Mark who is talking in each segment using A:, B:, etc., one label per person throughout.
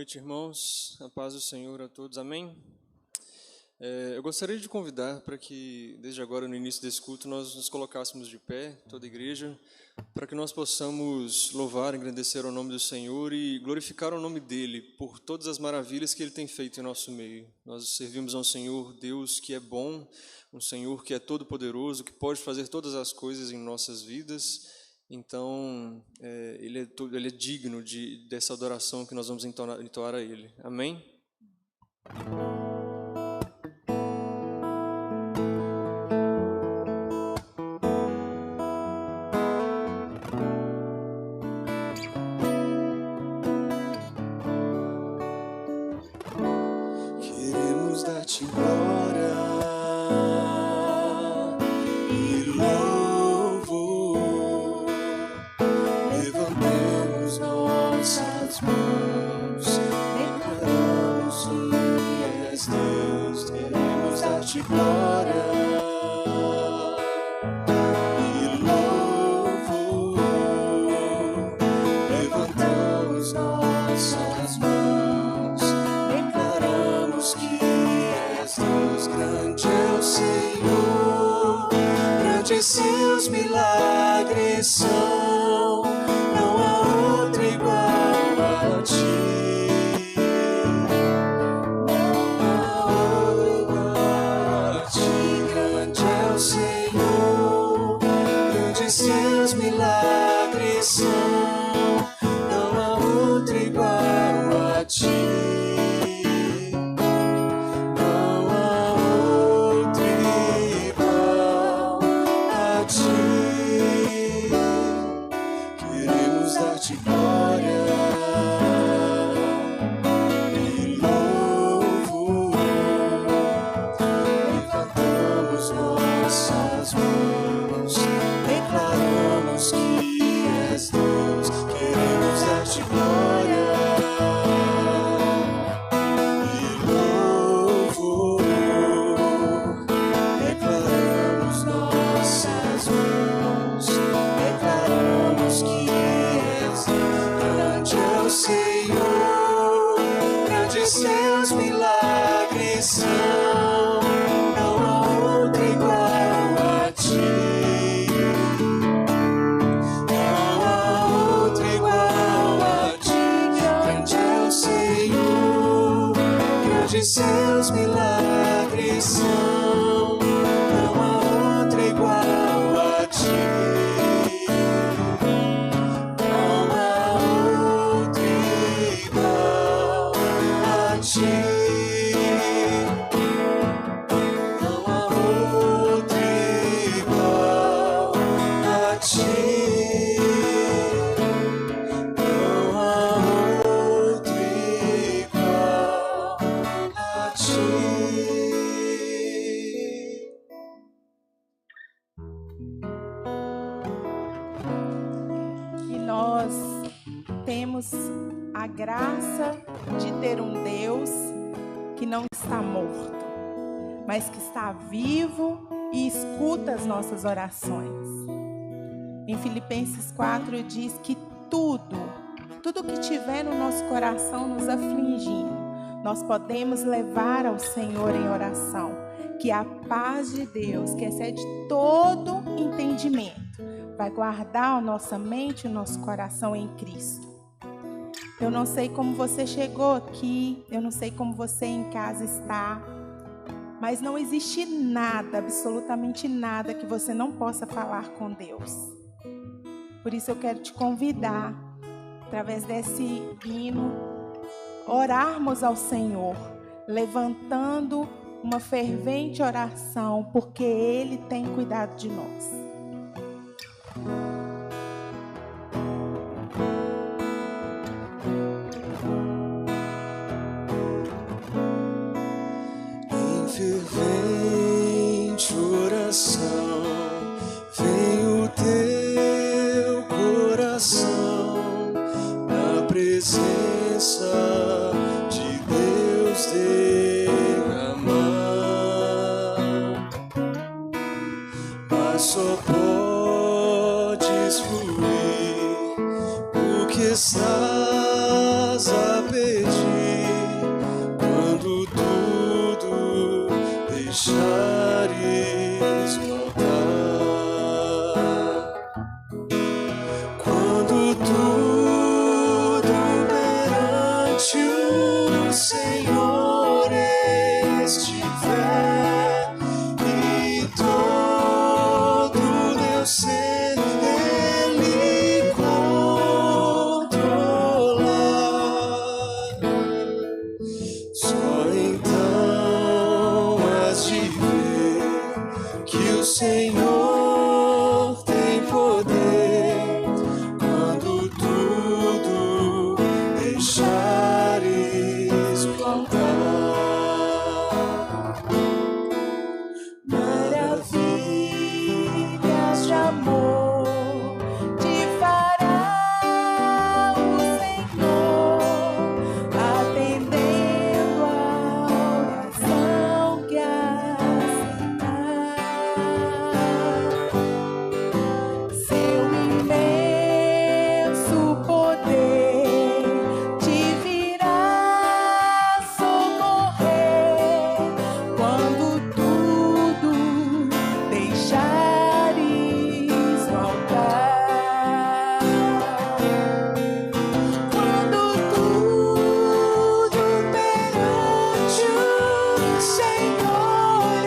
A: noite, irmãos. A paz do Senhor a todos. Amém? Eu gostaria de convidar para que, desde agora, no início desse culto, nós nos colocássemos de pé, toda a igreja, para que nós possamos louvar, engrandecer o nome do Senhor e glorificar o nome dEle por todas as maravilhas que Ele tem feito em nosso meio. Nós servimos a um Senhor, Deus, que é bom, um Senhor que é todo-poderoso, que pode fazer todas as coisas em nossas vidas. Então, Ele é digno dessa adoração que nós vamos entoar a Ele. Amém? Queremos dar-te glória e louvor. Levantemos nossas mãos, declaramos que és Deus. Queremos dar-te glória e louvor. Levantamos nossas mãos, declaramos que és Deus. Grande é o Senhor, grandes seus milagres são. Não há outro igual a ti. Não há outro igual a ti. Grande é o Senhor, grandes seus milagres são. Não há outro igual a ti. Não há outro igual a ti. Queremos dar-te glória e louvor. Levantamos nossas mãos, declaramos que és Deus. Queremos dar-te glória e louvor. Declaramos nossas mãos, declaramos que és Deus. Grande é o Senhor, grandes seus milagres são. Não há outro igual a ti. Não há outro igual a ti. Grande é o Senhor, grandes seus milagres são. Não há outro igual a ti. Não há outro igual a ti. Não há outro igual a ti. Não há outro igual a ti.
B: E nós temos a graça de ter um Deus que não está morto, mas que está vivo e escuta as nossas orações. Em Filipenses 4 diz que tudo que tiver no nosso coração nos afligindo, nós podemos levar ao Senhor em oração, que a paz de Deus, que excede todo entendimento, vai guardar a nossa mente e o nosso coração em Cristo. Eu não sei como você chegou aqui, eu não sei como você em casa está, mas não existe nada, absolutamente nada, que você não possa falar com Deus. Por isso eu quero te convidar, através desse hino, orarmos ao Senhor, levantando uma fervente oração, porque Ele tem cuidado de nós.
A: Em fervente oração, vem o teu coração na presença de Deus derramar. Mas só podes fluir o que estás a pedir. que o Senhor tem poder quando tudo deixares plantar. Maravilhas de amor te fará o Senhor, atendendo a oração que aceitar. Seu imenso poder te virá socorrer quando tudo deixares faltar. Quando tudo perante o Senhor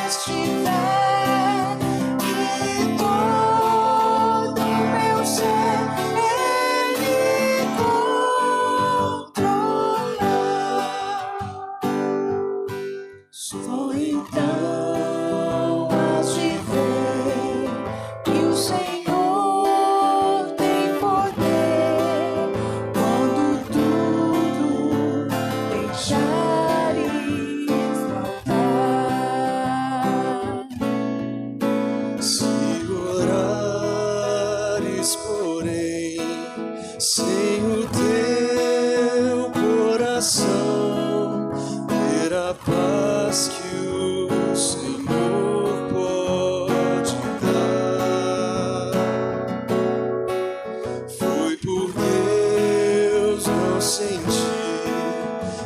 A: estiver e todo meu ser Ele controlar, só então has de ver que o Senhor tem poder quando tudo deixares faltar. Se orares, porém, sem o teu coração, ter a paz que o Senhor pode dar. Foi por Deus não sentir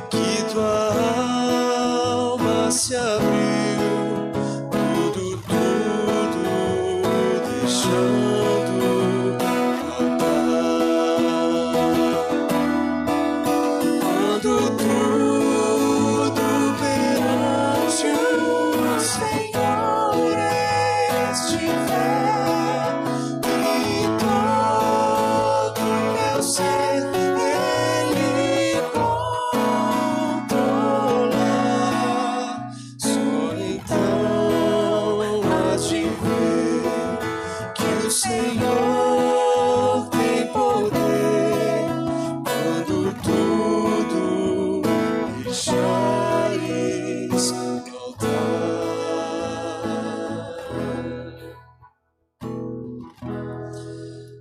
A: que tua alma se abriu, tudo deixando faltar. Quando tudo perante o Senhor estiver e todo meu ser Ele controlar, só então has de ver que o Senhor tem poder quando tudo deixares faltar.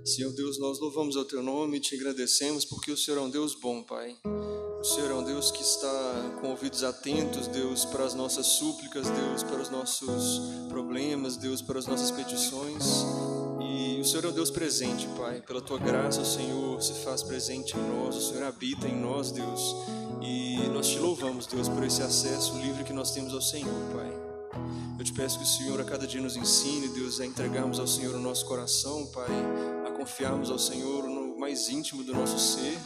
A: Senhor Deus, nós louvamos ao Teu nome e Te agradecemos porque o Senhor é um Deus bom, Pai. O Senhor é um Deus que está com ouvidos atentos, Deus, para as nossas súplicas, Deus, para os nossos problemas, Deus, para as nossas petições. E o Senhor é um Deus presente, Pai. Pela Tua graça, o Senhor se faz presente em nós, o Senhor habita em nós, Deus. E nós Te louvamos, Deus, por esse acesso livre que nós temos ao Senhor, Pai. Eu Te peço que o Senhor a cada dia nos ensine, Deus, a entregarmos ao Senhor o nosso coração, Pai, a confiarmos ao Senhor no mais íntimo do nosso ser,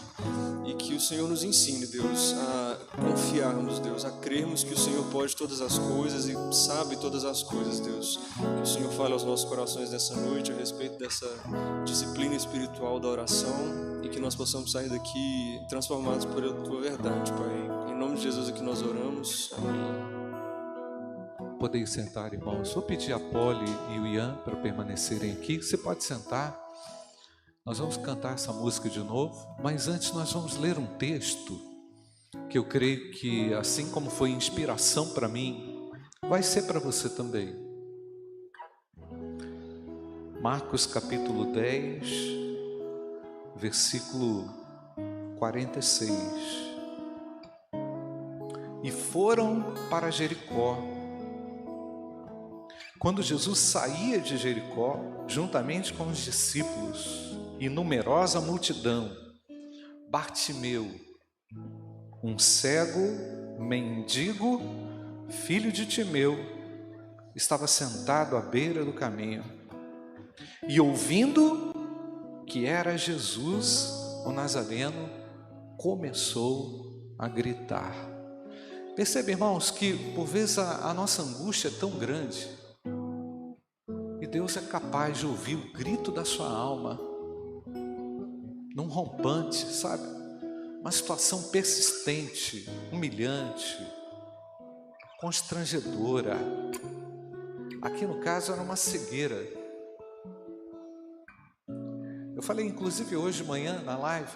A: e que o Senhor nos ensine, Deus, a confiarmos, Deus, a crermos que o Senhor pode todas as coisas e sabe todas as coisas, Deus. Que o Senhor fale aos nossos corações nessa noite a respeito dessa disciplina espiritual da oração e que nós possamos sair daqui transformados por a Tua verdade, Pai. Em nome de Jesus é que nós oramos. Amém.
C: Podem sentar, irmãos. Vou pedir a Polly e o Ian para permanecerem aqui. Você pode sentar. Nós vamos cantar essa música de novo, mas antes nós vamos ler um texto que eu creio que, assim como foi inspiração para mim, vai ser para você também. Marcos capítulo 10, versículo 46. E foram para Jericó. Quando Jesus saía de Jericó, juntamente com os discípulos e numerosa multidão, Bartimeu, um cego, mendigo, filho de Timeu, estava sentado à beira do caminho. E ouvindo que era Jesus, o Nazareno, começou a gritar. Percebe, irmãos, que por vezes a nossa angústia é tão grande e Deus é capaz de ouvir o grito da sua alma num rompante, sabe? Uma situação persistente, humilhante, constrangedora. Aqui no caso era uma cegueira. Eu falei inclusive hoje de manhã na live,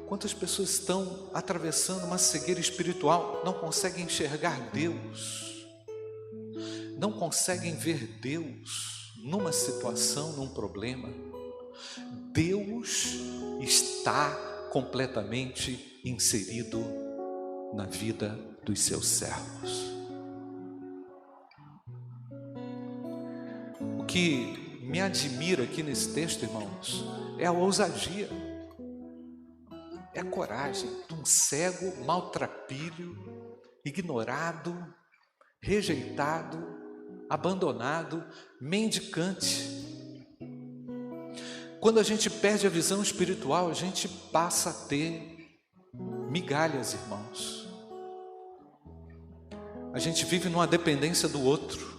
C: quantas pessoas estão atravessando uma cegueira espiritual, não conseguem enxergar Deus, não conseguem ver Deus numa situação, num problema. Deus está completamente inserido na vida dos seus servos. O que me admira aqui nesse texto, irmãos, é a ousadia, é a coragem de um cego maltrapilho, ignorado, rejeitado, abandonado, mendicante. Quando a gente perde a visão espiritual, a gente passa a ter migalhas, irmãos. A gente vive numa dependência do outro.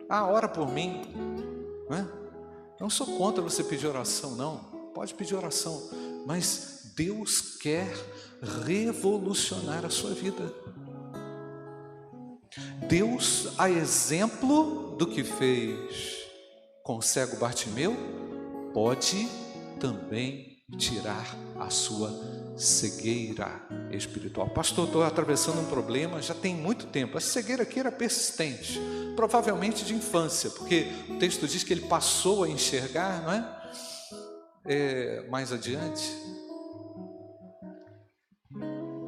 C: Ora por mim, não é? Não sou contra você pedir oração, não. Pode pedir oração, mas Deus quer revolucionar a sua vida. Deus, a exemplo do que fez com o cego Bartimeu, pode também tirar a sua cegueira espiritual. Pastor, estou atravessando um problema já tem muito tempo. A cegueira aqui era persistente, provavelmente de infância, porque o texto diz que ele passou a enxergar, não é? Mais adiante.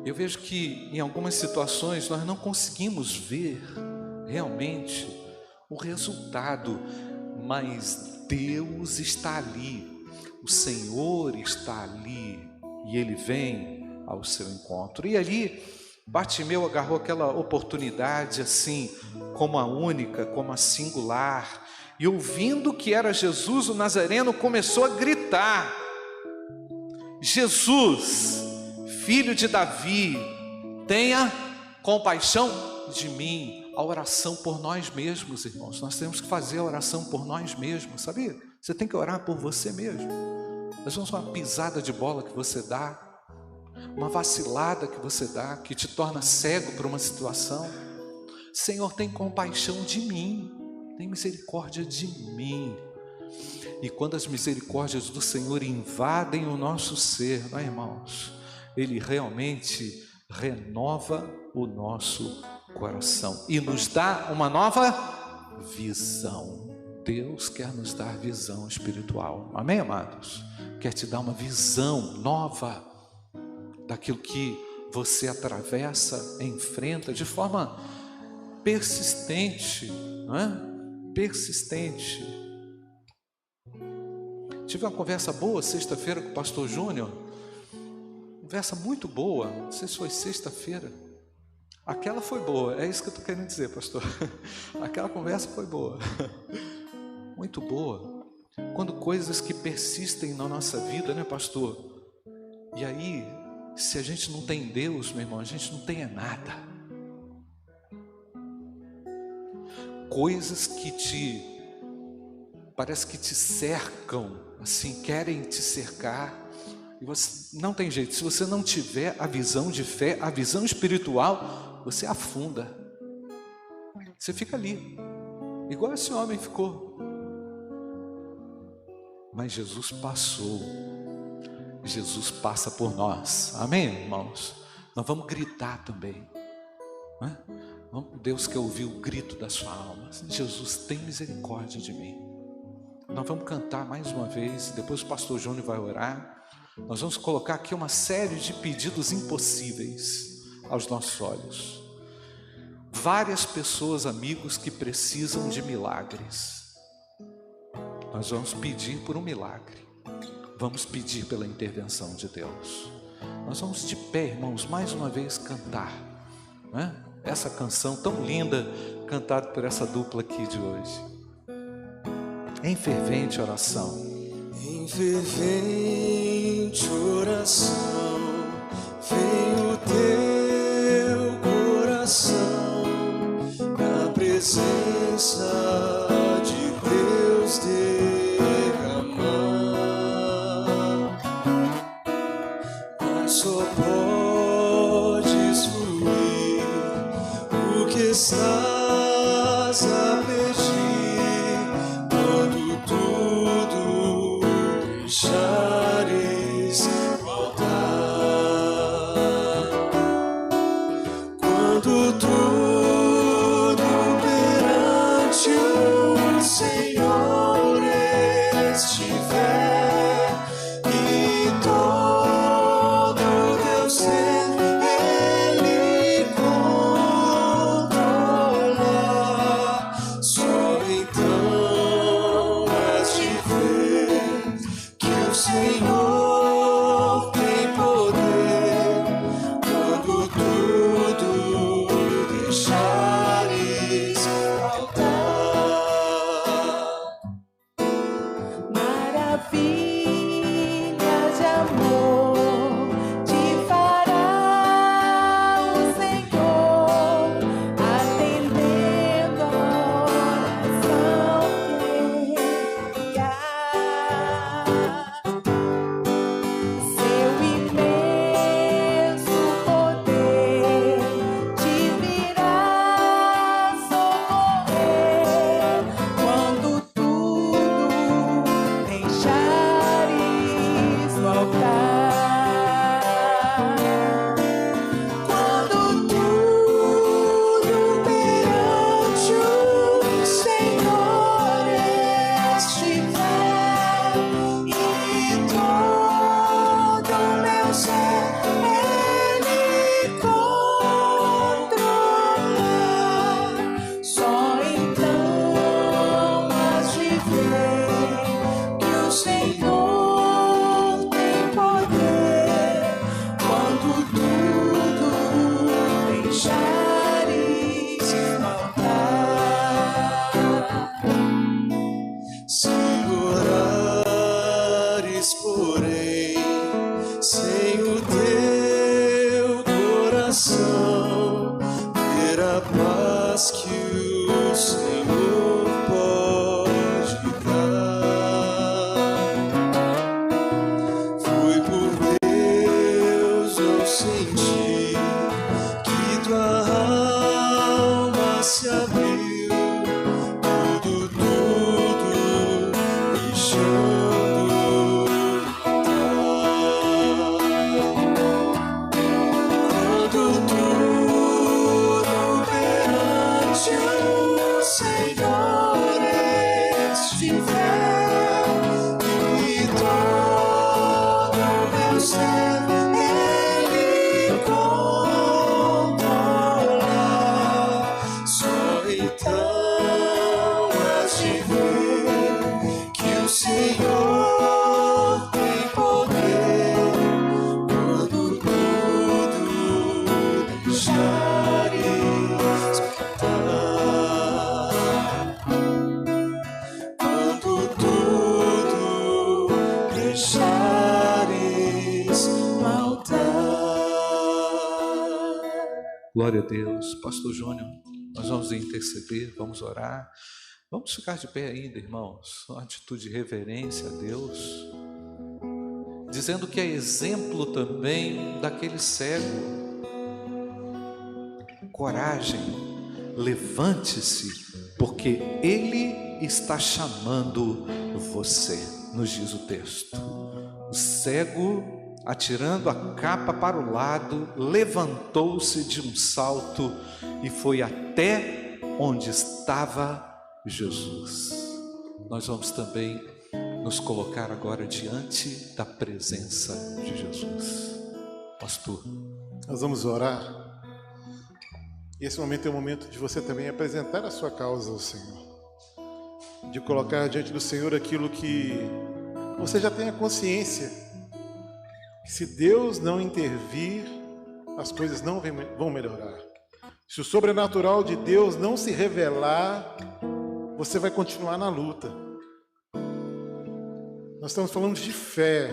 C: Eu vejo que em algumas situações nós não conseguimos ver realmente o resultado, mas Deus está ali, o Senhor está ali e Ele vem ao seu encontro. E ali Bartimeu agarrou aquela oportunidade assim, como a única, como a singular, e ouvindo que era Jesus o Nazareno, começou a gritar: Jesus, filho de Davi, tenha compaixão de mim. A oração por nós mesmos, irmãos. Nós temos que fazer a oração por nós mesmos, sabia? Você tem que orar por você mesmo. Às vezes uma pisada de bola que você dá, uma vacilada que você dá, que te torna cego para uma situação. Senhor, tem compaixão de mim, tem misericórdia de mim. E quando as misericórdias do Senhor invadem o nosso ser, não é, irmãos? Ele realmente renova o nosso coração e nos dá uma nova visão. Deus quer nos dar visão espiritual, amém, amados? Quer te dar uma visão nova daquilo que você atravessa, enfrenta de forma persistente, não é? Persistente. Tive uma conversa boa sexta-feira com o pastor Júnior, conversa muito boa, não sei se foi sexta-feira. Aquela foi boa, é isso que eu estou querendo dizer, pastor. Aquela conversa foi boa, muito boa. Quando coisas que persistem na nossa vida, né, pastor? E aí, se a gente não tem Deus, meu irmão, a gente não tem nada. Coisas que parece que te cercam, assim, querem te cercar. E você não tem jeito, se você não tiver a visão de fé, a visão espiritual, você afunda. Você fica ali, igual esse homem ficou. Mas Jesus passou. Jesus passa por nós. Amém, irmãos? Nós vamos gritar também, não é? Deus quer ouvir o grito da sua alma. Jesus, tem misericórdia de mim. Nós vamos cantar mais uma vez, depois o pastor Júnior vai orar. Nós vamos colocar aqui uma série de pedidos impossíveis aos nossos olhos. Várias pessoas, amigos, que precisam de milagres. Nós vamos pedir por um milagre. Vamos pedir pela intervenção de Deus. Nós vamos de pé, irmãos, mais uma vez cantar, né? Essa canção tão linda, cantada por essa dupla aqui de hoje. Em fervente oração.
A: Em fervente oração, vem o teu coração, na presença de Deus derramar. Mas só podes fluir o que estás a pedir, quando tudo deixares voltar, quando tudo perante o Senhor estiver e todo teu ser Ele controlar, só então has de ver que o Senhor tem poder, quando tudo deixares faltar.
B: Maravilhas de amor te fará o Senhor, atendendo a oração peculiar. Seu imenso poder te virá socorrer, quando tudo deixares voltar, quando tudo perante o Senhor estiver e todo meu ser Ele controlar, só então has de ver que o Senhor tem poder, quando tudo deixares voltar.
A: Se orares, porém, sem o teu coração, ter a paz que o Senhor pode dar. Foi por Deus eu senti que tua alma se abriu, tudo deixando voltar, quando tudo perante o Senhor estiver e todo meu ser Ele controlar, só então has de ver que o Senhor tem poder, quando tudo deixares voltar, quando tudo deixares voltar.
C: Glória a Deus. Pastor Júnior, nós vamos interceder, vamos orar. Vamos ficar de pé ainda, irmãos. Uma atitude de reverência a Deus, dizendo que é exemplo também daquele cego. Coragem, levante-se, porque Ele está chamando você, nos diz o texto. O cego, atirando a capa para o lado, levantou-se de um salto e foi até onde estava Jesus. Nós vamos também nos colocar agora diante da presença de Jesus. Pastor,
D: Nós vamos orar. E esse momento é o momento de você também apresentar a sua causa ao Senhor, de colocar diante do Senhor aquilo que você já tem a consciência, que se Deus não intervir, as coisas não vão melhorar. Se o sobrenatural de Deus não se revelar, você vai continuar na luta. Nós estamos falando de fé.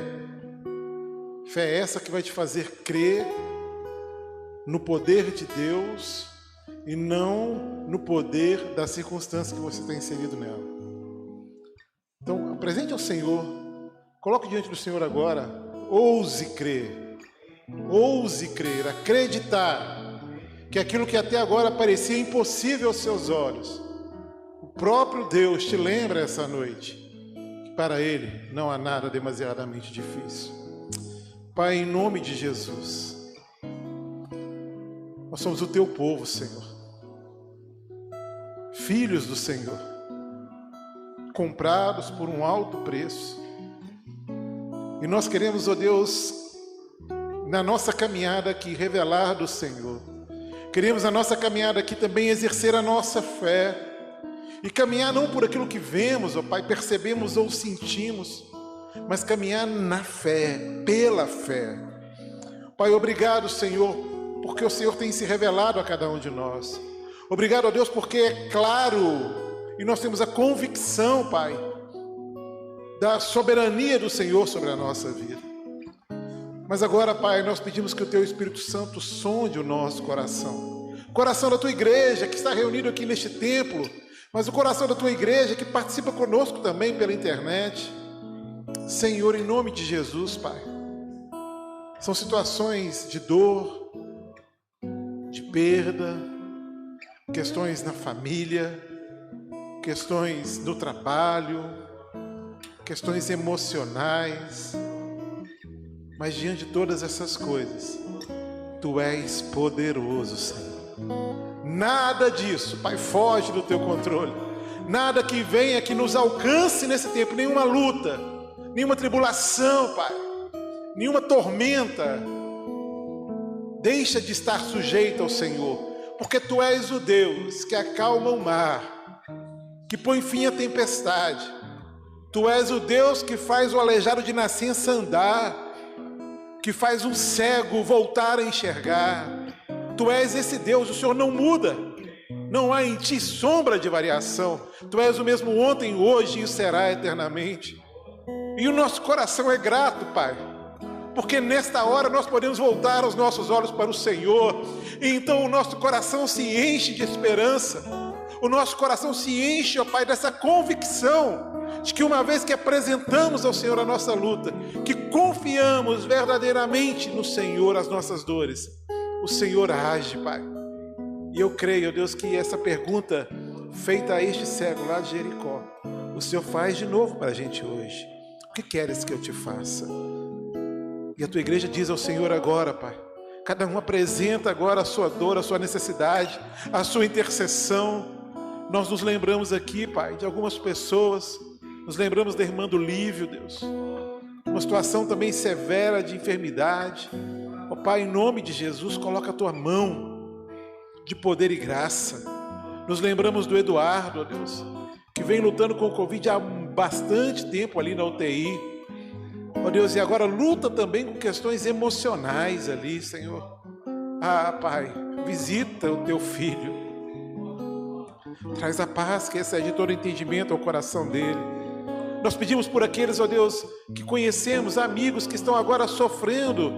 D: Fé é essa que vai te fazer crer no poder de Deus e não no poder da circunstância que você está inserido nela. Então, apresente ao Senhor, coloque diante do Senhor agora, ouse crer, acreditar que aquilo que até agora parecia impossível aos seus olhos, próprio Deus te lembra essa noite que para Ele não há nada demasiadamente difícil. Pai, em nome de Jesus, nós somos o Teu povo, Senhor, filhos do Senhor, comprados por um alto preço, e nós queremos, ó Deus, na nossa caminhada aqui, revelar do Senhor. Queremos na nossa caminhada aqui também exercer a nossa fé e caminhar não por aquilo que vemos, ó Pai, percebemos ou sentimos, mas caminhar na fé, pela fé. Pai, obrigado, Senhor, porque o Senhor tem se revelado a cada um de nós. Obrigado, ó Deus, porque é claro e nós temos a convicção, Pai, da soberania do Senhor sobre a nossa vida. Mas agora, Pai, nós pedimos que o Teu Espírito Santo sonde o nosso coração. O coração da Tua igreja que está reunido aqui neste templo, mas o coração da Tua igreja que participa conosco também pela internet. Senhor, em nome de Jesus, Pai, são situações de dor, de perda, questões na família, questões no trabalho, questões emocionais. Mas diante de todas essas coisas, Tu és poderoso, Senhor. Nada disso, Pai, foge do Teu controle. Nada que venha que nos alcance nesse tempo, nenhuma luta, nenhuma tribulação, Pai, nenhuma tormenta, deixa de estar sujeita ao Senhor, porque Tu és o Deus que acalma o mar, que põe fim à tempestade. Tu és o Deus que faz o aleijado de nascença andar, que faz um cego voltar a enxergar. Tu és esse Deus, o Senhor não muda, não há em Ti sombra de variação. Tu és o mesmo ontem, hoje e será eternamente. E o nosso coração é grato, Pai, porque nesta hora nós podemos voltar os nossos olhos para o Senhor, e então o nosso coração se enche de esperança, o nosso coração se enche, ó Pai, dessa convicção de que uma vez que apresentamos ao Senhor a nossa luta, que confiamos verdadeiramente no Senhor as nossas dores, o Senhor age, Pai. E eu creio, ó Deus, que essa pergunta feita a este cego lá de Jericó, o Senhor faz de novo para a gente hoje. O que queres que eu te faça? E a Tua igreja diz ao Senhor agora, Pai, cada um apresenta agora a sua dor, a sua necessidade, a sua intercessão. Nós nos lembramos aqui, Pai, de algumas pessoas. Nos lembramos da irmã do Lívio, Deus, uma situação também severa de enfermidade. Ó Pai, em nome de Jesus, coloca a Tua mão de poder e graça. Nos lembramos do Eduardo, ó Deus, que vem lutando com o Covid há bastante tempo ali na UTI. Ó Deus, e agora luta também com questões emocionais ali, Senhor. Ah, Pai, visita o Teu filho. Traz a paz que excede todo entendimento ao coração dele. Nós pedimos por aqueles, ó Deus, que conhecemos, amigos que estão agora sofrendo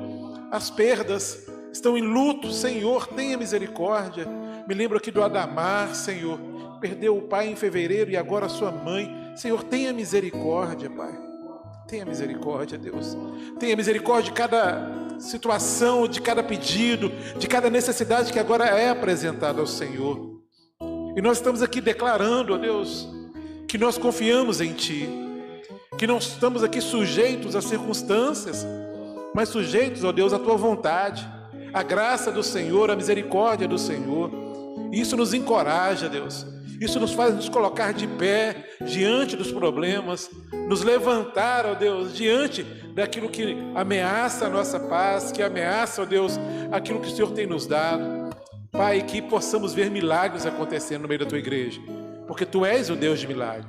D: as perdas, estão em luto. Senhor, tenha misericórdia. Me lembro aqui do Adamar, Senhor, perdeu o pai em fevereiro e agora a sua mãe. Senhor, tenha misericórdia, Pai. Tenha misericórdia, Deus. Tenha misericórdia de cada situação, de cada pedido, de cada necessidade que agora é apresentada ao Senhor. E nós estamos aqui declarando, ó Deus, que nós confiamos em Ti, que não estamos aqui sujeitos às circunstâncias, mas sujeitos, ó Deus, à Tua vontade, à graça do Senhor, à misericórdia do Senhor. E isso nos encoraja, Deus. Isso nos faz nos colocar de pé diante dos problemas, nos levantar, ó Deus, diante daquilo que ameaça a nossa paz, que ameaça, ó Deus, aquilo que o Senhor tem nos dado. Pai, que possamos ver milagres acontecendo no meio da Tua igreja, porque Tu és o Deus de milagre.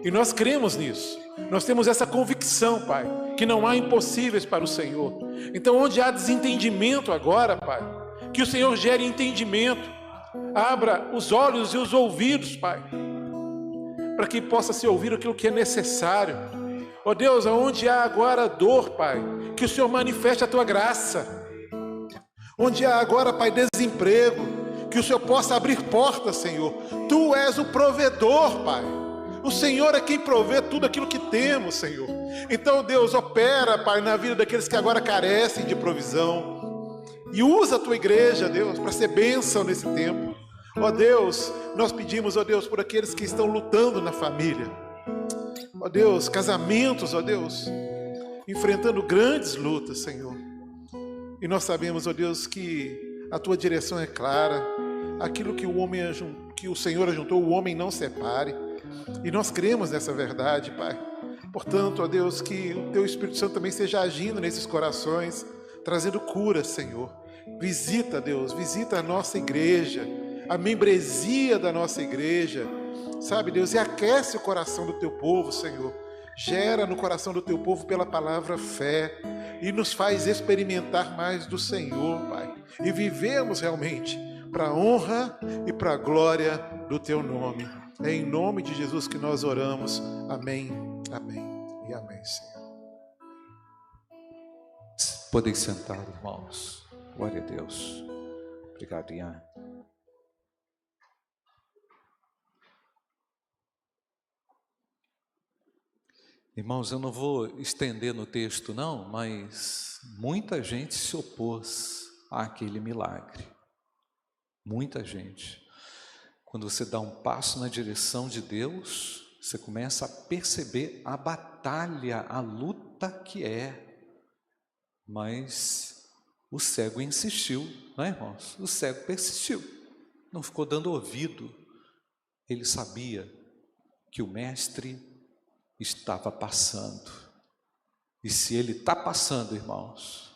D: E nós cremos nisso. Nós temos essa convicção, Pai, que não há impossíveis para o Senhor. Então, onde há desentendimento agora, Pai, que o Senhor gere entendimento. Abra os olhos e os ouvidos, Pai, para que possa se ouvir aquilo que é necessário. Ó Deus, aonde há agora dor, Pai, que o Senhor manifeste a Tua graça. Onde há agora, Pai, desemprego, que o Senhor possa abrir portas, Senhor. Tu és o provedor, Pai. O Senhor é quem provê tudo aquilo que temos, Senhor. Então, Deus, opera, Pai, na vida daqueles que agora carecem de provisão. E usa a Tua igreja, Deus, para ser bênção nesse tempo. Ó Deus, nós pedimos, ó Deus, por aqueles que estão lutando na família. Ó Deus, casamentos, ó Deus, enfrentando grandes lutas, Senhor. E nós sabemos, ó Deus, que a tua direção é clara. Aquilo que o Senhor ajuntou, o homem não separe. E nós cremos nessa verdade, Pai. Portanto, ó Deus, que o teu Espírito Santo também esteja agindo nesses corações, trazendo cura, Senhor. Visita, Deus, visita a nossa igreja, a membresia da nossa igreja, sabe, Deus, e aquece o coração do teu povo, Senhor. Gera no coração do teu povo pela palavra fé e nos faz experimentar mais do Senhor, Pai. E vivemos realmente para a honra e para a glória do teu nome. É em nome de Jesus que nós oramos. Amém, amém e amém, Senhor.
C: Podem sentar, irmãos. Glória a Deus. Obrigado, Ian. Irmãos, eu não vou estender no texto não, mas muita gente se opôs àquele milagre. Muita gente. Quando você dá um passo na direção de Deus, você começa a perceber a batalha, a luta que é. Mas o cego insistiu, não é, irmãos? O cego persistiu, não ficou dando ouvido. Ele sabia que o mestre estava passando. E se ele está passando, irmãos,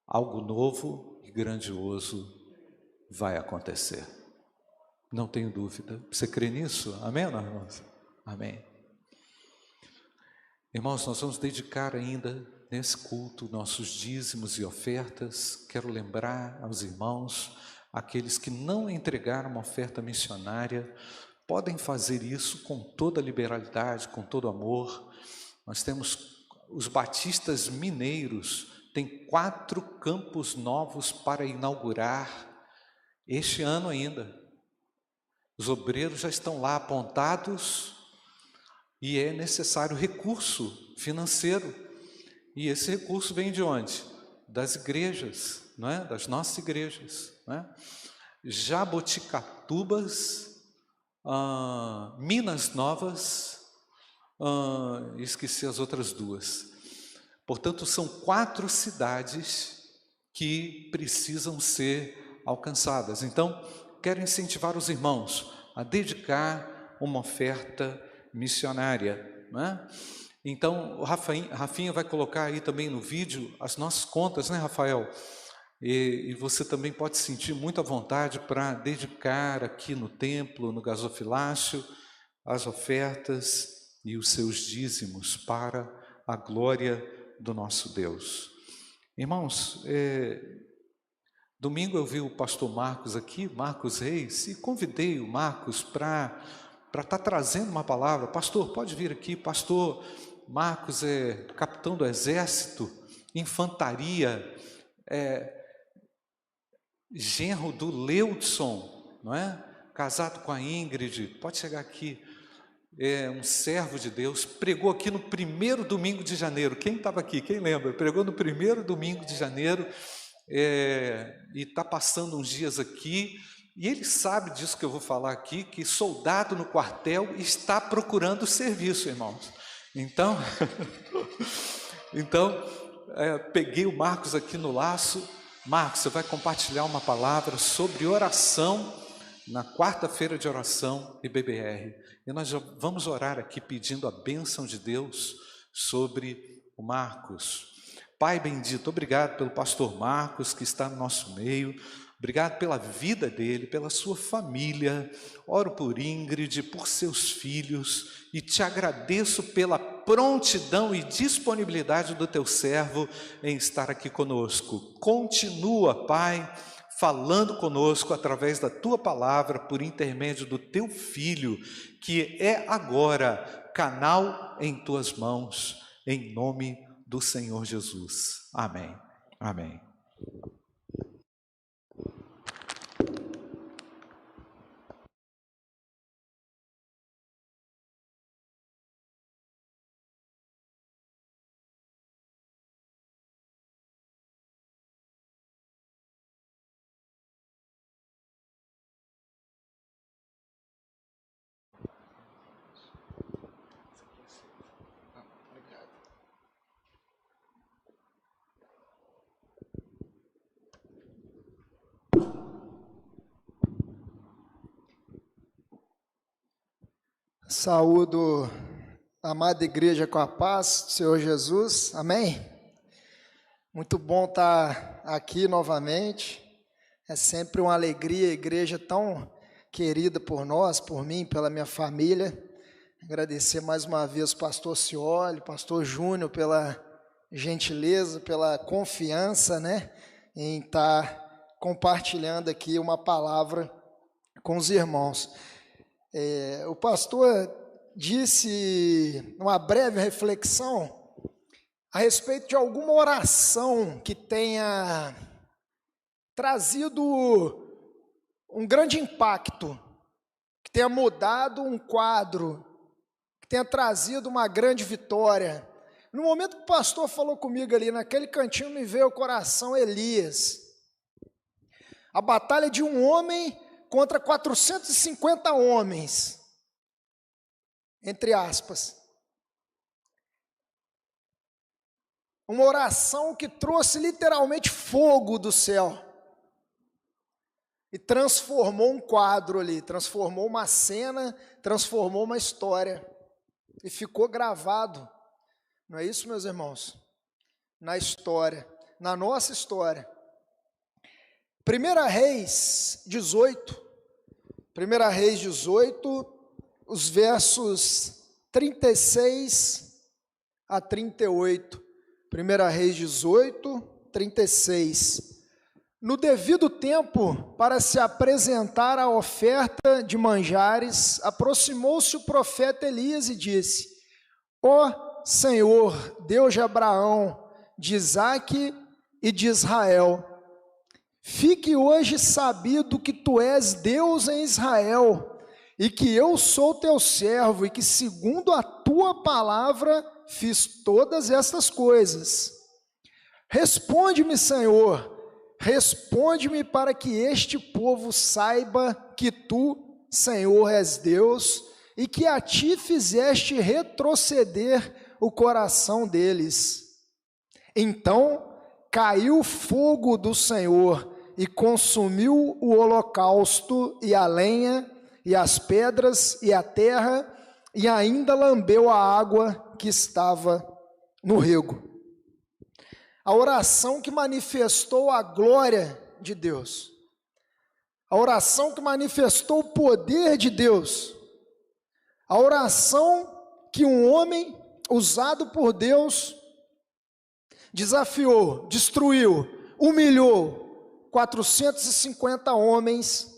C: algo novo e grandioso vai acontecer. Não tenho dúvida. Você crê nisso? Amém, irmãos? Amém. Irmãos, nós vamos dedicar ainda nesse culto nossos dízimos e ofertas. Quero lembrar aos irmãos, aqueles que não entregaram uma oferta missionária, podem fazer isso com toda liberalidade, com todo amor. Nós temos os batistas mineiros, tem 4 campos novos para inaugurar este ano ainda. Os obreiros já estão lá apontados e é necessário recurso financeiro. E esse recurso vem de onde? Das igrejas, não é? Das nossas igrejas, não é? Jaboticatubas, Minas Novas, esqueci as outras 2. Portanto, são 4 cidades que precisam ser alcançadas. Então, quero incentivar os irmãos a dedicar uma oferta missionária, não é? Então, o Rafinha vai colocar aí também no vídeo as nossas contas, né, Rafael? E você também pode sentir muita vontade para dedicar aqui no templo, no gasofilácio, as ofertas e os seus dízimos para a glória do nosso Deus. Irmãos, domingo eu vi o pastor Marcos aqui, Marcos Reis, e convidei o Marcos para estar trazendo uma palavra. Pastor, pode vir aqui. Pastor Marcos é capitão do exército, infantaria, genro do Leudson, não é? Casado com a Ingrid, pode chegar aqui. É um servo de Deus, pregou aqui no primeiro domingo de janeiro. Quem estava aqui? Quem lembra? Pregou no primeiro domingo de janeiro. E está passando uns dias aqui, e ele sabe disso que eu vou falar aqui, que soldado no quartel está procurando serviço, irmãos. Então, peguei o Marcos aqui no laço. Marcos, você vai compartilhar uma palavra sobre oração na quarta-feira de oração e BBR. E nós já vamos orar aqui pedindo a bênção de Deus sobre o Marcos. Pai bendito, obrigado pelo pastor Marcos que está no nosso meio, obrigado pela vida dele, pela sua família, oro por Ingrid, por seus filhos e te agradeço pela prontidão e disponibilidade do teu servo em estar aqui conosco. Continua, Pai, falando conosco através da tua palavra, por intermédio do teu filho, que é agora canal em tuas mãos, em nome do Senhor Jesus. Amém. Amém.
E: Saúdo a amada igreja com a paz do Senhor Jesus, amém? Muito bom estar aqui novamente, é sempre uma alegria, a igreja tão querida por nós, por mim, pela minha família. Agradecer mais uma vez o pastor Cioli, pastor Júnior, pela gentileza, pela confiança, em estar compartilhando aqui uma palavra com os irmãos. O pastor disse uma breve reflexão a respeito de alguma oração que tenha trazido um grande impacto, que tenha mudado um quadro, que tenha trazido uma grande vitória. No momento que o pastor falou comigo ali, naquele cantinho me veio ao coração Elias. A batalha de um homem contra 450 homens, entre aspas. Uma oração que trouxe literalmente fogo do céu e transformou um quadro ali, transformou uma cena, transformou uma história e ficou gravado. Não é isso, meus irmãos? Na história, na nossa história. 1 Reis 18, os versos 36 a 38. 1 Reis 18, 36. No devido tempo, para se apresentar a oferta de manjares, aproximou-se o profeta Elias e disse: Ó Senhor, Deus de Abraão, de Isaque e de Israel, fique hoje sabido que tu és Deus em Israel, e que eu sou teu servo, e que segundo a tua palavra fiz todas estas coisas. Responde-me, Senhor, responde-me para que este povo saiba que tu, Senhor, és Deus, e que a ti fizeste retroceder o coração deles. Então caiu fogo do Senhor e consumiu o holocausto e a lenha e as pedras e a terra, e ainda lambeu a água que estava no rego. A oração que manifestou a glória de Deus, a oração que manifestou o poder de Deus, a oração que um homem usado por Deus desafiou, destruiu, humilhou 450 homens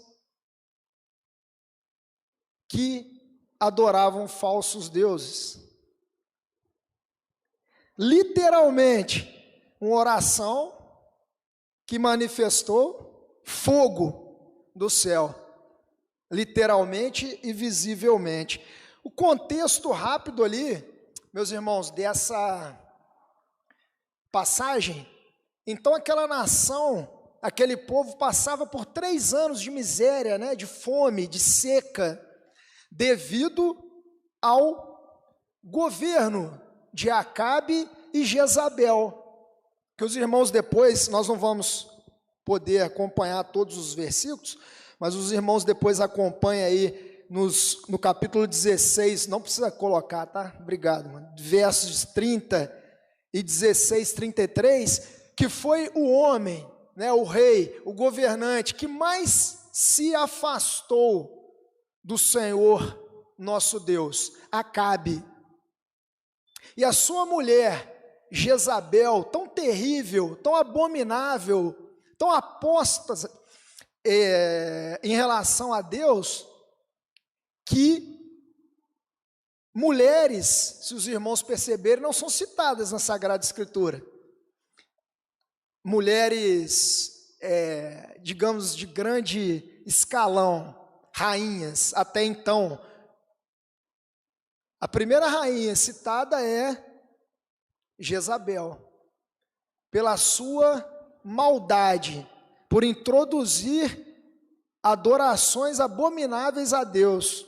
E: que adoravam falsos deuses. Literalmente, uma oração que manifestou fogo do céu, literalmente e visivelmente. O contexto rápido ali, meus irmãos, dessa passagem, então aquela nação, aquele povo passava por 3 anos de miséria, de fome, de seca, devido ao governo de Acabe e Jezabel, que os irmãos depois, nós não vamos poder acompanhar todos os versículos, mas os irmãos depois acompanham aí no capítulo 16, não precisa colocar, tá? Obrigado, mano. Versos 30 e 16, 33, que foi o homem, o rei, o governante, que mais se afastou do Senhor nosso Deus, Acabe. E a sua mulher, Jezabel, tão terrível, tão abominável, tão apóstata em relação a Deus, que mulheres, se os irmãos perceberem, não são citadas na Sagrada Escritura. Mulheres, digamos, de grande escalão, rainhas, até então. A primeira rainha citada é Jezabel, pela sua maldade, por introduzir adorações abomináveis a Deus.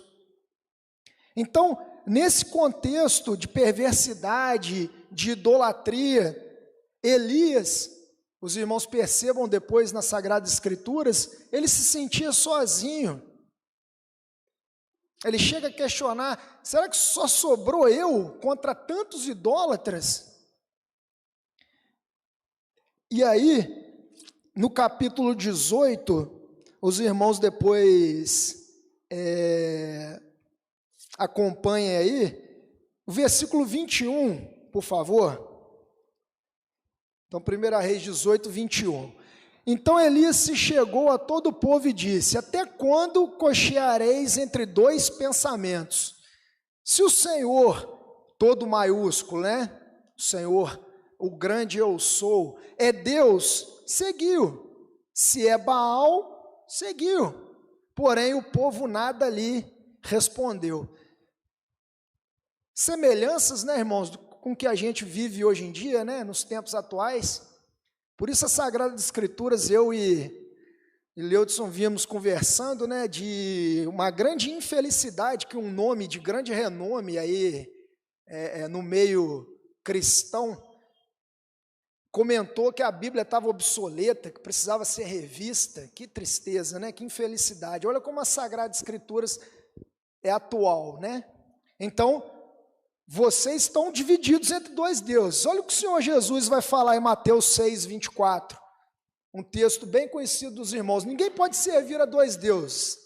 E: Então, nesse contexto de perversidade, de idolatria, Elias, os irmãos percebam depois nas Sagradas Escrituras, ele se sentia sozinho. Ele chega a questionar: será que só sobrou eu contra tantos idólatras? E aí, no capítulo 18, os irmãos depois acompanhem aí, o versículo 21, por favor. Então, 1 Reis 18, 21. Então Elias se chegou a todo o povo e disse: até quando cocheareis entre dois pensamentos? Se o Senhor, todo maiúsculo, né? O Senhor, o grande eu sou, é Deus, seguiu. Se é Baal, seguiu. Porém, o povo nada lhe respondeu. Semelhanças, né, irmãos, com o que a gente vive hoje em dia, né, nos tempos atuais. Por isso, as Sagradas Escrituras, eu e Leudson vimos conversando, né, de uma grande infelicidade que um nome de grande renome aí no meio cristão comentou que a Bíblia estava obsoleta, que precisava ser revista. Que tristeza, né? Que infelicidade. Olha como as Sagradas Escrituras é atual, né? Então, vocês estão divididos entre dois deuses. Olha o que o Senhor Jesus vai falar em Mateus 6, 24. Um texto bem conhecido dos irmãos. Ninguém pode servir a dois deuses,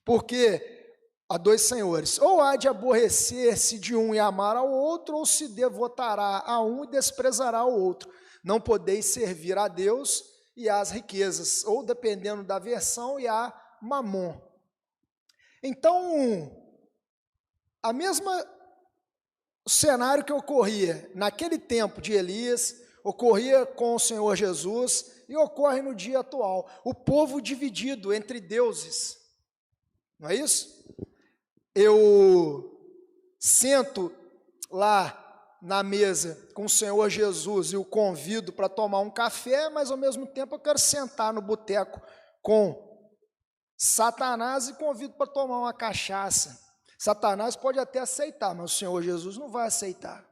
E: porque há dois senhores. Ou há de aborrecer-se de um e amar ao outro, ou se devotará a um e desprezará o outro. Não podeis servir a Deus e às riquezas, ou dependendo da versão, e a mamon. Então, a mesma cenário que ocorria naquele tempo de Elias, ocorria com o Senhor Jesus e ocorre no dia atual. O povo dividido entre deuses, não é isso? Eu sento lá na mesa com o Senhor Jesus e o convido para tomar um café, mas ao mesmo tempo eu quero sentar no boteco com Satanás e convido para tomar uma cachaça. Satanás pode até aceitar, mas o Senhor Jesus não vai aceitar.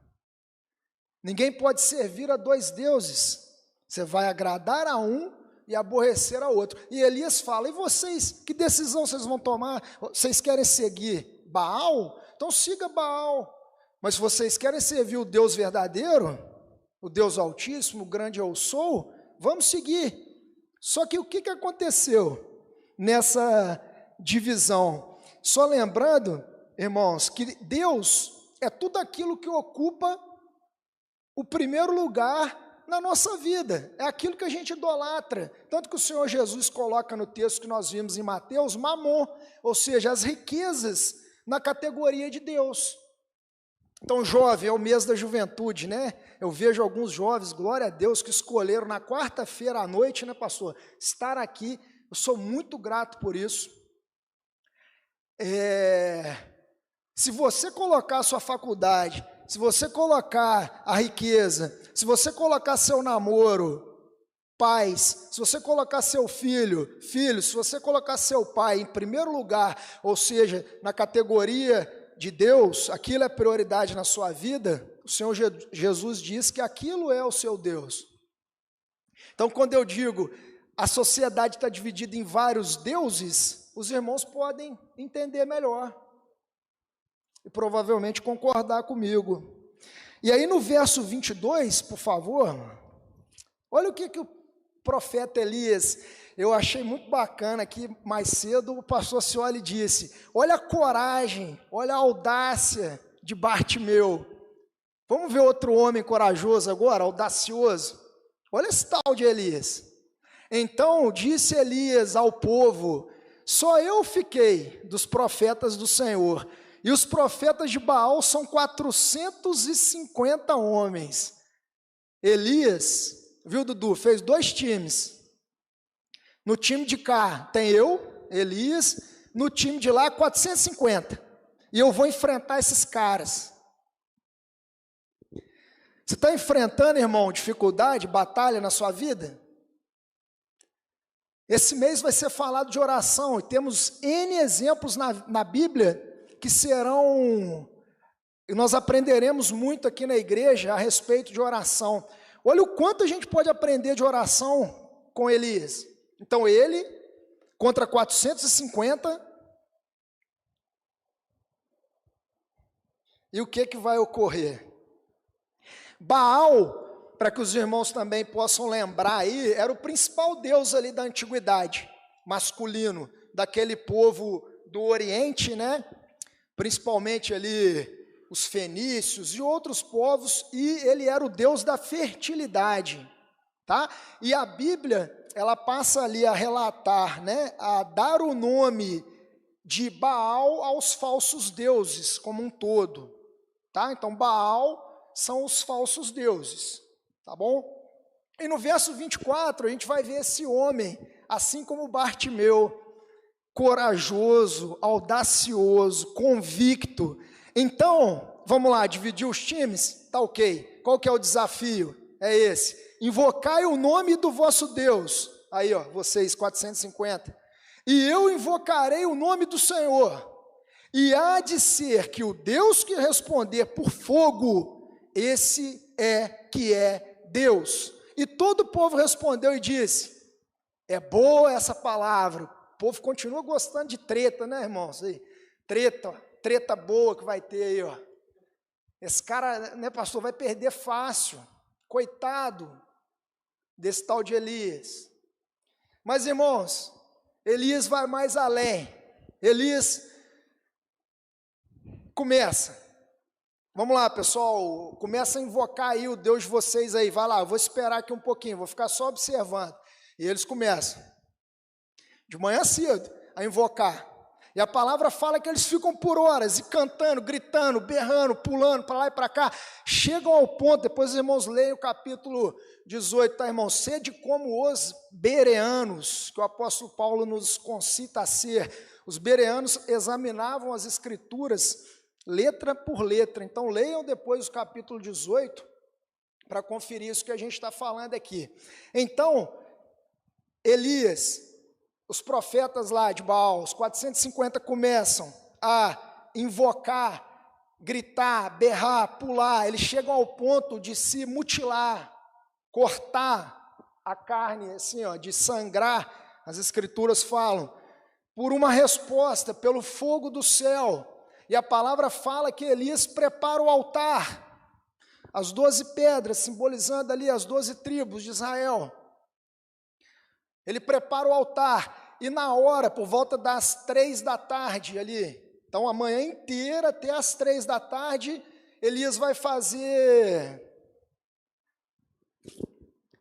E: Ninguém pode servir a dois deuses. Você vai agradar a um e aborrecer a outro. E Elias fala: e vocês, que decisão vocês vão tomar? Vocês querem seguir Baal? Então siga Baal. Mas se vocês querem servir o Deus verdadeiro, o Deus Altíssimo, o grande eu sou, vamos seguir. Só que o que aconteceu nessa divisão? Só lembrando, irmãos, que Deus é tudo aquilo que ocupa o primeiro lugar na nossa vida, é aquilo que a gente idolatra. Tanto que o Senhor Jesus coloca no texto que nós vimos em Mateus, mamon, ou seja, as riquezas na categoria de Deus. Então, jovem, é o mês da juventude, né? Eu vejo alguns jovens, glória a Deus, que escolheram na quarta-feira à noite, né, pastor, estar aqui. Eu sou muito grato por isso. Se você colocar a sua faculdade, se você colocar a riqueza, se você colocar seu namoro, pais, se você colocar seu filho, se você colocar seu pai em primeiro lugar, ou seja, na categoria de Deus, aquilo é prioridade na sua vida, o Senhor Jesus diz que aquilo é o seu Deus. Então, quando eu digo a sociedade está dividida em vários deuses, os irmãos podem entender melhor e provavelmente concordar comigo. E aí no verso 22, por favor, olha o que o profeta Elias, eu achei muito bacana aqui mais cedo, o pastor Cioli disse: olha a coragem, olha a audácia de Bartimeu. Vamos ver outro homem corajoso agora, audacioso. Olha esse tal de Elias. Então disse Elias ao povo: só eu fiquei dos profetas do Senhor, e os profetas de Baal são 450 homens. Elias, viu, Dudu, fez 2 times. No time de cá tem eu, Elias, no time de lá 450. E eu vou enfrentar esses caras. Você está enfrentando, irmão, dificuldade, batalha na sua vida? Esse mês vai ser falado de oração, e temos N exemplos na Bíblia que serão, e nós aprenderemos muito aqui na igreja a respeito de oração. Olha o quanto a gente pode aprender de oração com Elias. Então ele, contra 450, E o que vai ocorrer? Baal, para que os irmãos também possam lembrar aí, era o principal deus ali da antiguidade, masculino, daquele povo do Oriente, né? Principalmente ali os fenícios e outros povos, e ele era o deus da fertilidade, tá? E a Bíblia, ela passa ali a relatar, né, a dar o nome de Baal aos falsos deuses como um todo, tá? Então Baal são os falsos deuses, tá bom? E no verso 24 a gente vai ver esse homem, assim como Bartimeu, corajoso, audacioso, convicto. Então, vamos lá, dividir os times? Tá ok. Qual que é o desafio? É esse. Invocai o nome do vosso Deus. Aí, ó, vocês, 450. E eu invocarei o nome do Senhor. E há de ser que o Deus que responder por fogo, esse é que é Deus. E todo o povo respondeu e disse, é boa essa palavra. O povo continua gostando de treta, né, irmãos? Aí, treta boa que vai ter aí, ó. Esse cara, né, pastor, vai perder fácil. Coitado desse tal de Elias. Mas, irmãos, Elias vai mais além. Elias começa. Vamos lá, pessoal, começa a invocar aí o Deus de vocês aí. Vai lá, eu vou esperar aqui um pouquinho, vou ficar só observando. E eles começam, de manhã cedo, a invocar. E a palavra fala que eles ficam por horas, e cantando, gritando, berrando, pulando para lá e para cá. Chegam ao ponto, depois os irmãos leem o capítulo 18, tá, irmão? Sede como os bereanos, que o apóstolo Paulo nos concita a ser. Os bereanos examinavam as escrituras letra por letra. Então, leiam depois o capítulo 18, para conferir isso que a gente está falando aqui. Então, Elias, os profetas lá de Baal, os 450 começam a invocar, gritar, berrar, pular. Eles chegam ao ponto de se mutilar, cortar a carne, assim, ó, de sangrar. As escrituras falam, por uma resposta, pelo fogo do céu. E a palavra fala que Elias prepara o altar, as 12 pedras, simbolizando ali as 12 tribos de Israel. Ele prepara o altar, e na hora, por volta das 3 da tarde ali, então a manhã inteira, até as 3 da tarde, Elias vai fazer...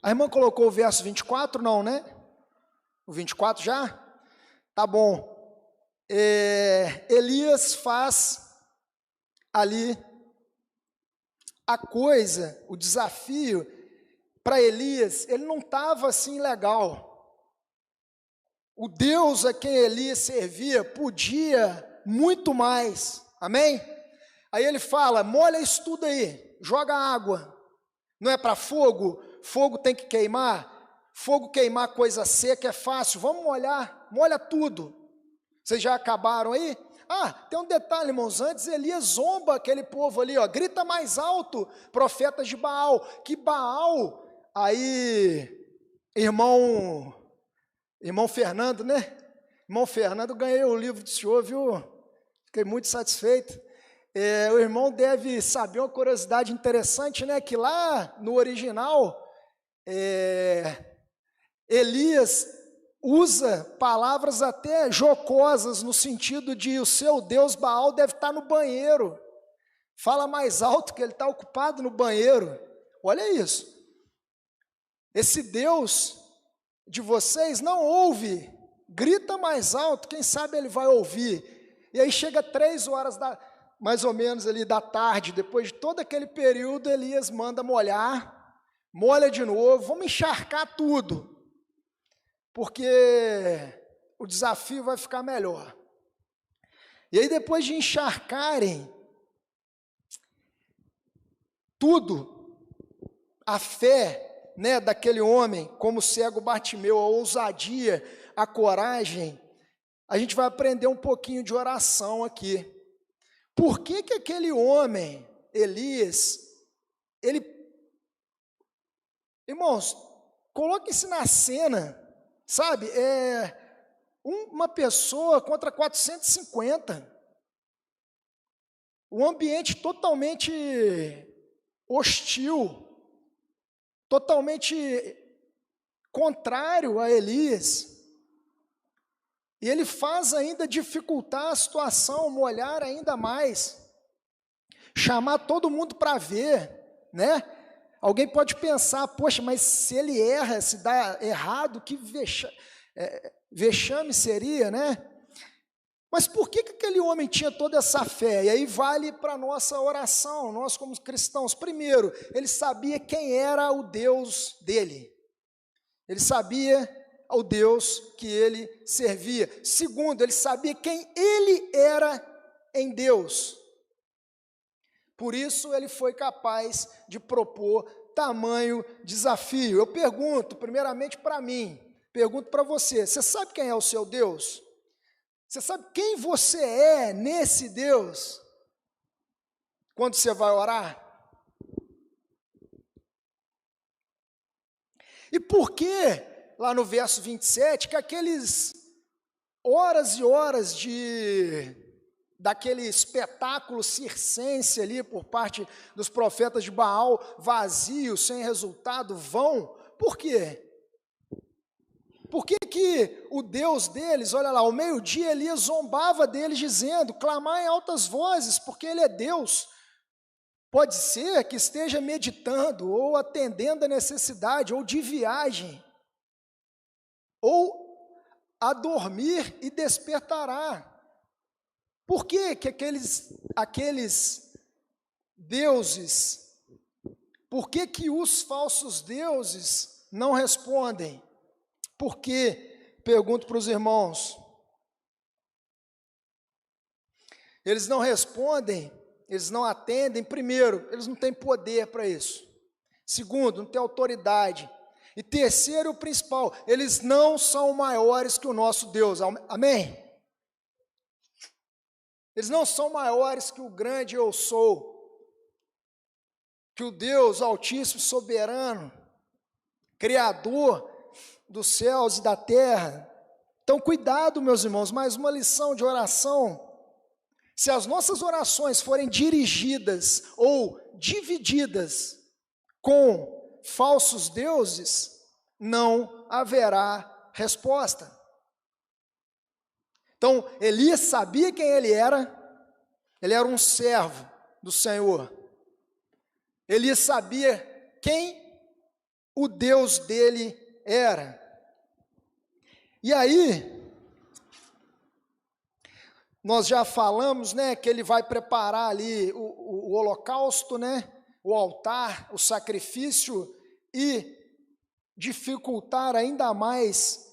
E: A irmã colocou o verso 24? Não, né? O 24 já? Tá bom. Elias faz ali a coisa, o desafio, para Elias, ele não estava assim legal. O Deus a quem Elias servia podia muito mais, amém? Aí ele fala, molha isso tudo aí, joga água, não é para fogo? Fogo tem que queimar, fogo queimar coisa seca é fácil, vamos molhar, molha tudo. Vocês já acabaram aí? Ah, tem um detalhe, irmãos, antes Elias zomba aquele povo ali, ó, grita mais alto, profetas de Baal, que Baal, aí, irmão Fernando, né? Irmão Fernando, ganhei o livro do senhor, viu? Fiquei muito satisfeito. O irmão deve saber uma curiosidade interessante, né? Que lá no original, Elias usa palavras até jocosas, no sentido de o seu Deus Baal deve estar no banheiro. Fala mais alto que ele está ocupado no banheiro. Olha isso. Esse Deus de vocês não ouve, grita mais alto, quem sabe ele vai ouvir. E aí chega 3 horas, mais ou menos ali da tarde, depois de todo aquele período, Elias manda molhar, molha de novo, vamos encharcar tudo, porque o desafio vai ficar melhor. E aí depois de encharcarem tudo, a fé, né, daquele homem, como o cego Bartimeu, a ousadia, a coragem, a gente vai aprender um pouquinho de oração aqui. Por que aquele homem, Elias, irmãos, coloque-se na cena, sabe, uma pessoa contra 450, um ambiente totalmente hostil, totalmente contrário a Elias. E ele faz ainda dificultar a situação, molhar ainda mais, chamar todo mundo para ver, né? Alguém pode pensar, poxa, mas se ele erra, se dá errado, que vexame seria, né? Mas por que aquele homem tinha toda essa fé? E aí vale para a nossa oração, nós como cristãos. Primeiro, ele sabia quem era o Deus dele. Ele sabia o Deus que ele servia. Segundo, ele sabia quem ele era em Deus. Por isso, ele foi capaz de propor tamanho desafio. Eu pergunto, primeiramente para mim, pergunto para você, você sabe quem é o seu Deus? Você sabe quem você é nesse Deus? Quando você vai orar? E por que, lá no verso 27, que aqueles horas e horas daquele espetáculo circense ali por parte dos profetas de Baal, vazio, sem resultado, vão? Por quê? Por que o Deus deles, olha lá, ao meio-dia Elias zombava deles dizendo, clamar em altas vozes, porque ele é Deus. Pode ser que esteja meditando, ou atendendo a necessidade, ou de viagem, ou a dormir e despertará. Por que aqueles deuses, por que os falsos deuses não respondem? Porque, pergunto para os irmãos, eles não respondem, eles não atendem. Primeiro, eles não têm poder para isso. Segundo, não têm autoridade. E terceiro, o principal, eles não são maiores que o nosso Deus. Amém? Eles não são maiores que o grande eu sou, que o Deus altíssimo, soberano, criador dos céus e da terra. Então, cuidado, meus irmãos, mais uma lição de oração. Se as nossas orações forem dirigidas ou divididas com falsos deuses, não haverá resposta. Então, Elias sabia quem ele era um servo do Senhor. Elias sabia quem o Deus dele era. E aí, nós já falamos, né, que ele vai preparar ali o holocausto, né, o altar, o sacrifício, e dificultar ainda mais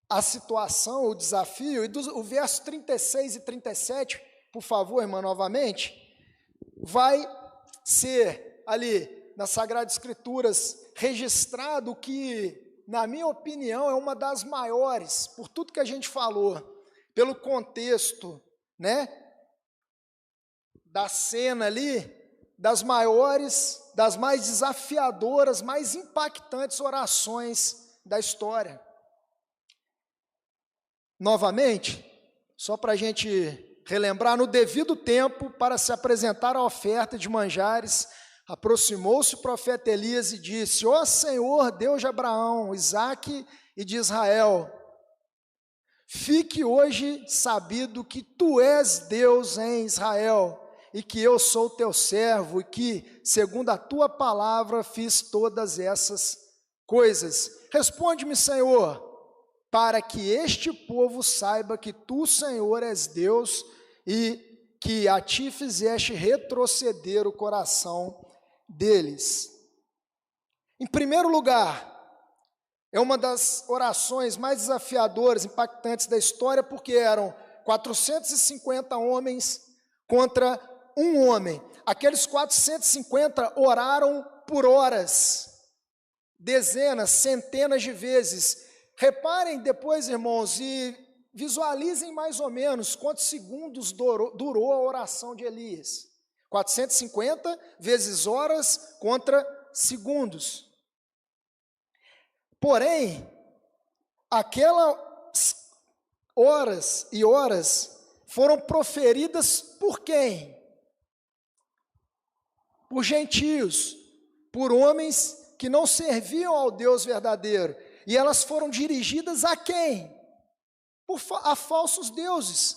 E: a situação, o desafio. E o verso 36 e 37, por favor, irmã, novamente, vai ser ali nas Sagradas Escrituras registrado que, na minha opinião, é uma das maiores, por tudo que a gente falou, pelo contexto, né, da cena ali, das maiores, das mais desafiadoras, mais impactantes orações da história. Novamente, só para a gente relembrar, no devido tempo, para se apresentar a oferta de manjares, aproximou-se o profeta Elias e disse: ó Senhor, Deus de Abraão, Isaque e de Israel, fique hoje sabido que tu és Deus em Israel, e que eu sou teu servo, e que, segundo a tua palavra, fiz todas essas coisas. Responde-me, Senhor, para que este povo saiba que tu, Senhor, és Deus, e que a ti fizeste retroceder o coração deles. Em primeiro lugar, é uma das orações mais desafiadoras, impactantes da história, porque eram 450 homens contra um homem. Aqueles 450 oraram por horas, dezenas, centenas de vezes. Reparem depois, irmãos, e visualizem mais ou menos quantos segundos durou a oração de Elias. 450 vezes horas contra segundos. Porém, aquelas horas e horas foram proferidas por quem? Por gentios, por homens que não serviam ao Deus verdadeiro. E elas foram dirigidas a quem? A falsos deuses.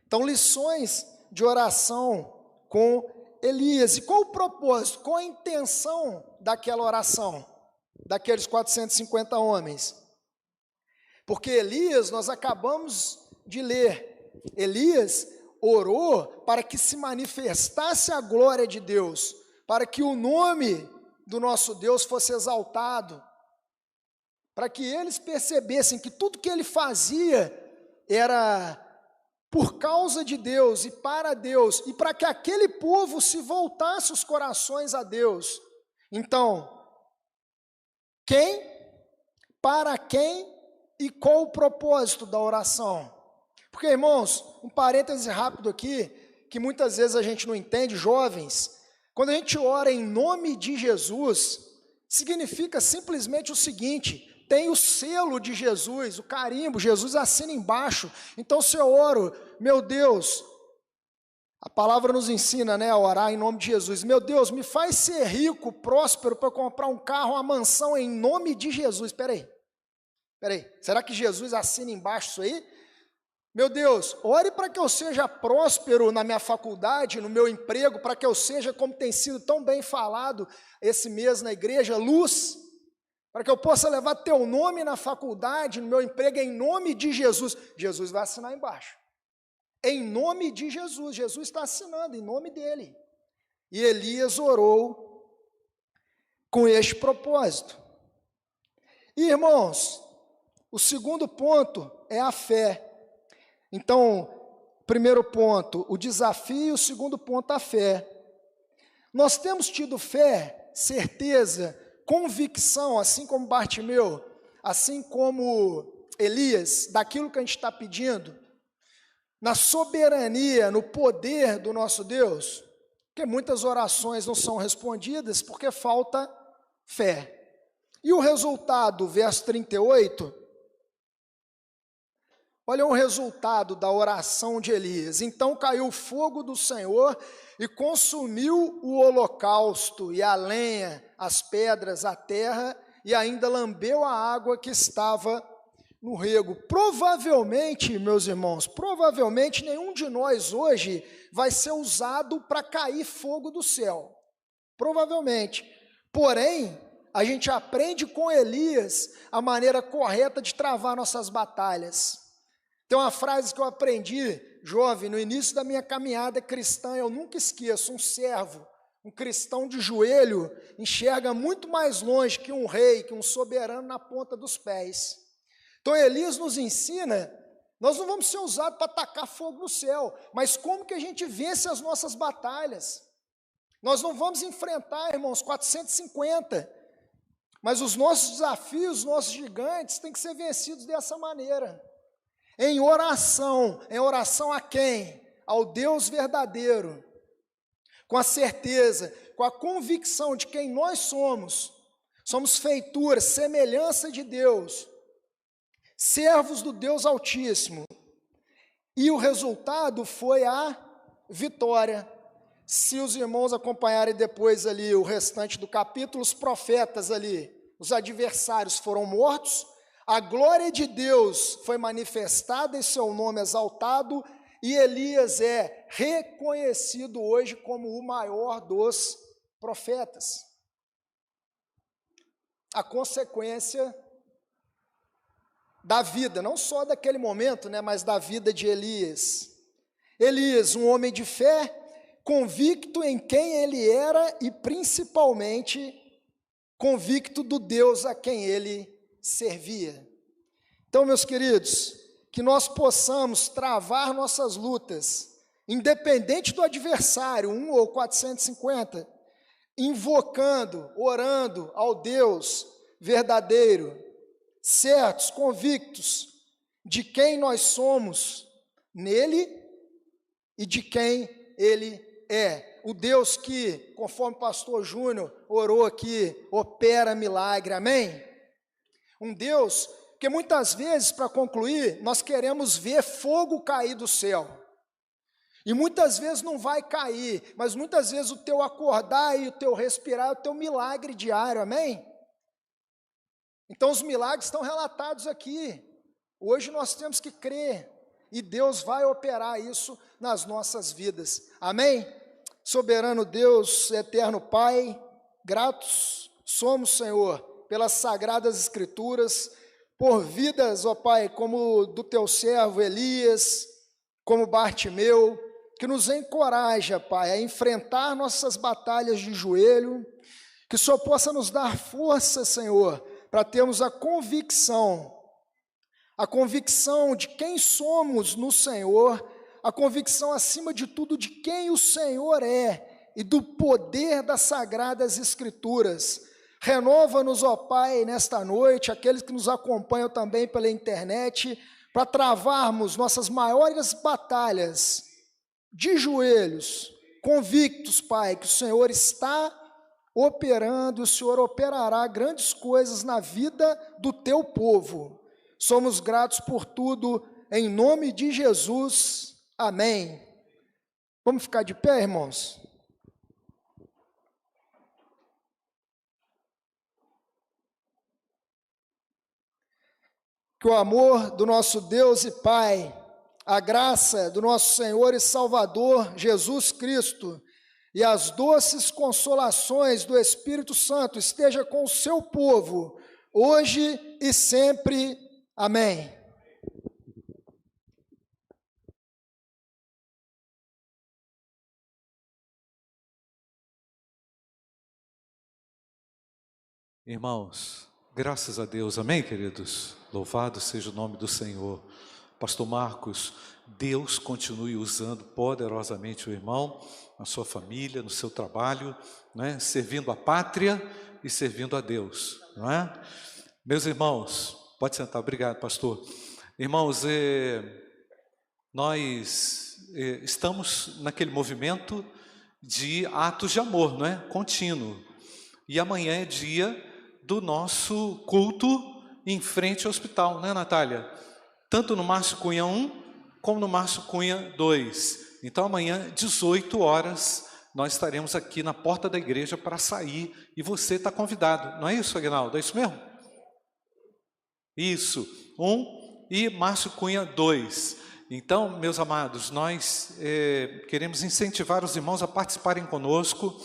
E: Então, lições de oração com Elias. E qual o propósito? Qual a intenção daquela oração? Daqueles 450 homens? Porque Elias, nós acabamos de ler, Elias orou para que se manifestasse a glória de Deus, para que o nome do nosso Deus fosse exaltado, para que eles percebessem que tudo que ele fazia era por causa de Deus e para Deus, e para que aquele povo se voltasse os corações a Deus. Então, quem, para quem e qual o propósito da oração? Porque, irmãos, um parêntese rápido aqui, que muitas vezes a gente não entende, jovens, quando a gente ora em nome de Jesus, significa simplesmente o seguinte: tem o selo de Jesus, o carimbo, Jesus assina embaixo. Então, se eu oro, meu Deus, a palavra nos ensina, né, a orar em nome de Jesus. Meu Deus, me faz ser rico, próspero, para comprar um carro, uma mansão em nome de Jesus. Espera aí, será que Jesus assina embaixo isso aí? Meu Deus, ore para que eu seja próspero na minha faculdade, no meu emprego, para que eu seja, como tem sido tão bem falado esse mês na igreja, luz, para que eu possa levar teu nome na faculdade, no meu emprego, em nome de Jesus. Jesus vai assinar embaixo. Em nome de Jesus, Jesus está assinando, em nome dele. E Elias orou com este propósito. E, irmãos, o segundo ponto é a fé. Então, primeiro ponto, o desafio, o segundo ponto, a fé. Nós temos tido fé, certeza, convicção, assim como Bartimeu, assim como Elias, daquilo que a gente está pedindo, na soberania, no poder do nosso Deus, porque muitas orações não são respondidas porque falta fé. E o resultado, verso 38, olha o resultado da oração de Elias. Então caiu o fogo do Senhor e consumiu o holocausto e a lenha, as pedras, a terra, e ainda lambeu a água que estava no rego. Provavelmente, meus irmãos, provavelmente nenhum de nós hoje vai ser usado para cair fogo do céu. Provavelmente. Porém, a gente aprende com Elias a maneira correta de travar nossas batalhas. Tem uma frase que eu aprendi, jovem, no início da minha caminhada cristã, eu nunca esqueço: um servo, um cristão de joelho, enxerga muito mais longe que um rei, que um soberano na ponta dos pés. Então Elias nos ensina, nós não vamos ser usados para tacar fogo no céu, mas como que a gente vence as nossas batalhas? Nós não vamos enfrentar, irmãos, 450, mas os nossos desafios, os nossos gigantes têm que ser vencidos dessa maneira. Em oração a quem? Ao Deus verdadeiro, com a certeza, com a convicção de quem nós somos feitura, semelhança de Deus, servos do Deus Altíssimo, e o resultado foi a vitória. Se os irmãos acompanharem depois ali o restante do capítulo, os profetas ali, os adversários foram mortos, a glória de Deus foi manifestada e seu nome exaltado, e Elias é reconhecido hoje como o maior dos profetas. A consequência da vida, não só daquele momento, né, mas da vida de Elias. Elias, um homem de fé, convicto em quem ele era e principalmente convicto do Deus a quem ele servia. Então, meus queridos, que nós possamos travar nossas lutas, independente do adversário, 1 ou 450, invocando, orando ao Deus verdadeiro, certos, convictos de quem nós somos nele e de quem ele é. O Deus que, conforme o pastor Júnior orou aqui, opera milagre, amém? Um Deus Porque muitas vezes, para concluir, nós queremos ver fogo cair do céu. E muitas vezes não vai cair, mas muitas vezes o teu acordar e o teu respirar é o teu milagre diário, amém? Então os milagres estão relatados aqui. Hoje nós temos que crer, e Deus vai operar isso nas nossas vidas, amém? Soberano Deus, eterno Pai, gratos somos, Senhor, pelas sagradas escrituras, por vidas, ó Pai, como do teu servo Elias, como Bartimeu, que nos encoraja, Pai, a enfrentar nossas batalhas de joelho, que o Senhor possa nos dar força, Senhor, para termos a convicção de quem somos no Senhor, a convicção acima de tudo de quem o Senhor é e do poder das sagradas escrituras. Renova-nos, ó Pai, nesta noite, aqueles que nos acompanham também pela internet, para travarmos nossas maiores batalhas de joelhos, convictos, Pai, que o Senhor está operando, o Senhor operará grandes coisas na vida do teu povo. Somos gratos por tudo, em nome de Jesus, amém. Vamos ficar de pé, irmãos? Que o amor do nosso Deus e Pai, a graça do nosso Senhor e Salvador Jesus Cristo e as doces consolações do Espírito Santo esteja com o seu povo, hoje e sempre. Amém.
C: Irmãos, graças a Deus, amém, queridos? Louvado seja o nome do Senhor. Pastor Marcos, Deus continue usando poderosamente o irmão, na sua família, no seu trabalho, né? Servindo a pátria e servindo a Deus, não é? Meus irmãos, pode sentar, obrigado, pastor. Irmãos, nós estamos naquele movimento de atos de amor, não é? Contínuo. E amanhã é dia do nosso culto em frente ao hospital, né, Natália? Tanto no Márcio Cunha 1, como no Márcio Cunha 2. Então amanhã, 18 horas, nós estaremos aqui na porta da igreja para sair, e você está convidado. Não é isso, Aguinaldo? É isso mesmo? Isso, 1 e Márcio Cunha 2. Então, meus amados, nós queremos incentivar os irmãos a participarem conosco.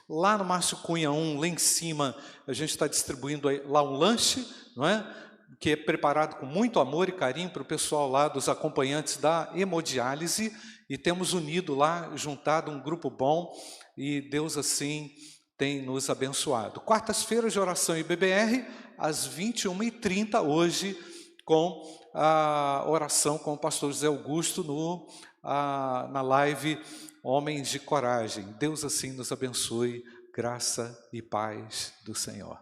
C: Lá no Márcio Cunha 1, lá em cima, a gente está distribuindo lá um lanche, não é? Que é preparado com muito amor e carinho para o pessoal lá dos acompanhantes da hemodiálise, e temos unido lá, juntado um grupo bom, e Deus assim tem nos abençoado. Quartas-feiras de oração e BBR, às 21h30, hoje, com a oração com o pastor José Augusto na live Homens de Coragem. Deus assim nos abençoe, graça e paz do Senhor.